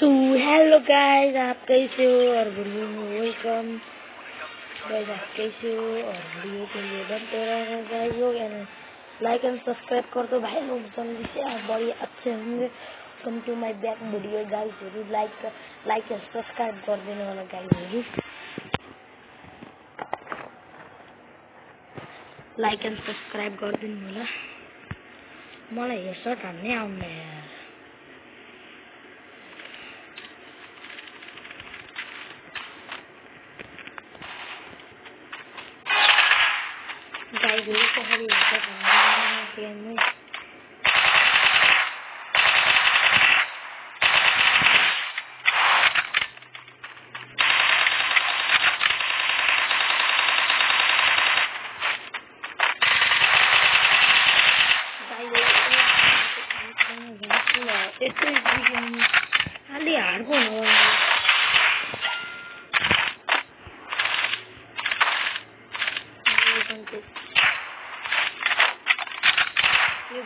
So hello guys, आप कैसे हो? और वीडियो में वेलकम गाइस, आप कैसे हो? और वीडियो के लिए बनते रहना गाइस। हो गया ना, लाइक एंड सब्सक्राइब कर दो भाई लोग जल्दी से, आप बड़ी अच्छे होंगे। Come to my back video guys, जरूर लाइक एंड सब्सक्राइब कर देने वाला गाइस, जरूर लाइक एंड सब्सक्राइब कर देने वाला। मलाई यो सर्ट हान्नै आउन्न यार। गाइस ये कसरी हुन्छ भन्नु अलि हार्ड हुनु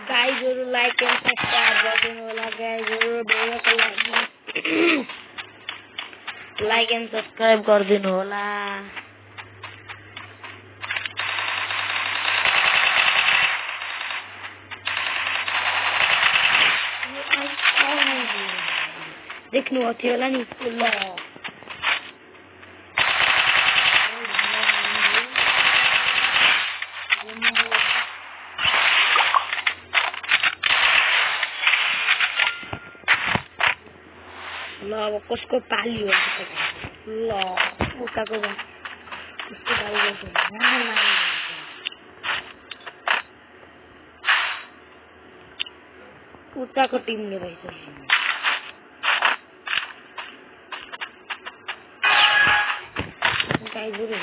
गाइजहरु लाइक एन्ड सब्सक्राइब गरिदिनु होला गाइजहरु, भिडियोको लागि लाइक एन्ड सब्सक्राइब गरिदिनु होला। देख्नु थियो होला नि ल ल अब कसको पाली हो ल उताको कसको पाली उताको टिमले रहेछ गाइजहरु।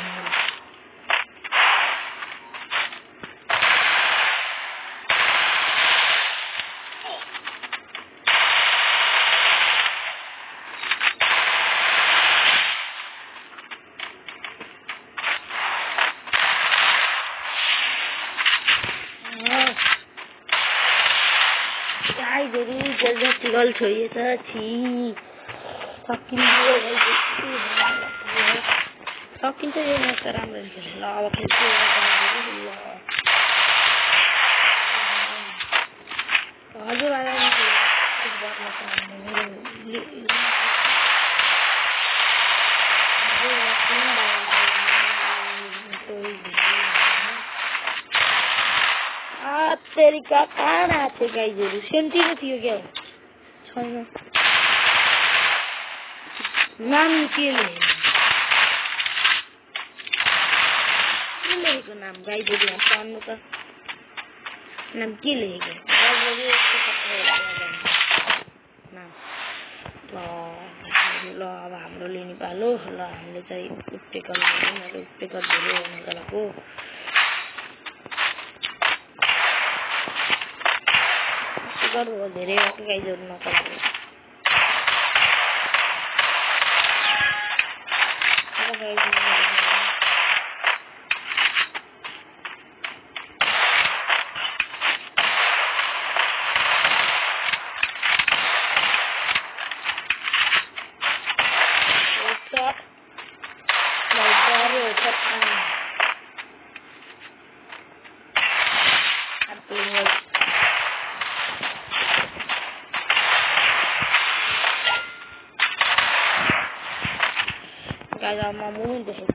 जल्दी गल छोइए त छि सकिन्छ यो म्याच त राम्रो हुन्छ। ल अब खेल्छु हजुर तेरिका कहाँ आएको थियो गाइजहरु? सेन्टिनो थियो क्या छैन नाम के लेखेको नाम गाइजहरु पढ्नु त नाम के लेखेको ल अब हाम्रो लिने पालो। ल हामीले चाहिँ उपटेकर धेरै हुनुको लागि धेरै गाइजहरु नकलाको guys, I'm moving the head.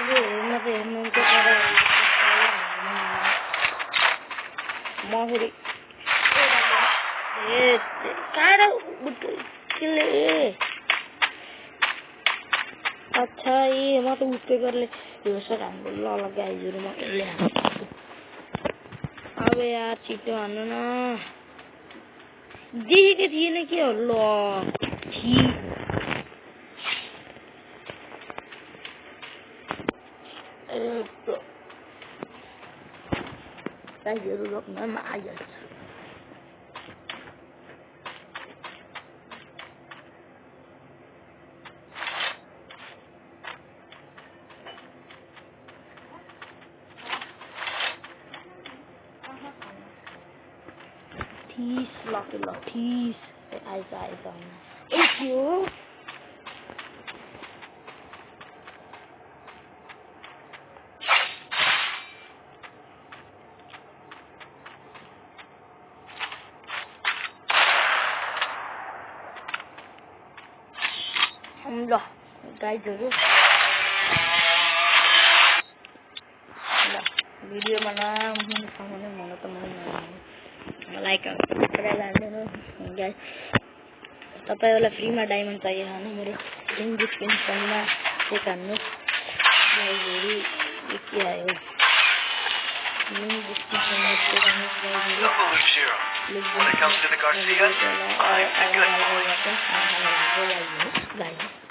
हेर्न त हेर्नुहुन्छ तर म फेरि सारा किल्ले अच्छा ये म त उसले गर्ले यो सर हाम्रो ल गाइजहरु म यसले हान्छु अब यार छिटो हान्नु न देखेको थिएन के हो ल गाइजहरु रोक्न म आइहाल्छु Tease, lucky luck, tease. Eyes on. It's you. Alhamdulillah, guys, dulu. Video mana like guys तपाईहरुलाई फ्रीमा डायमन्ड चाहियो भने मेरो लिंक डिस्क्रिप्सनमा चेक गर्नुस् गाइस के आयो लिंक डिस्क्रिप्सनमा चेक गर्नुस् गाइस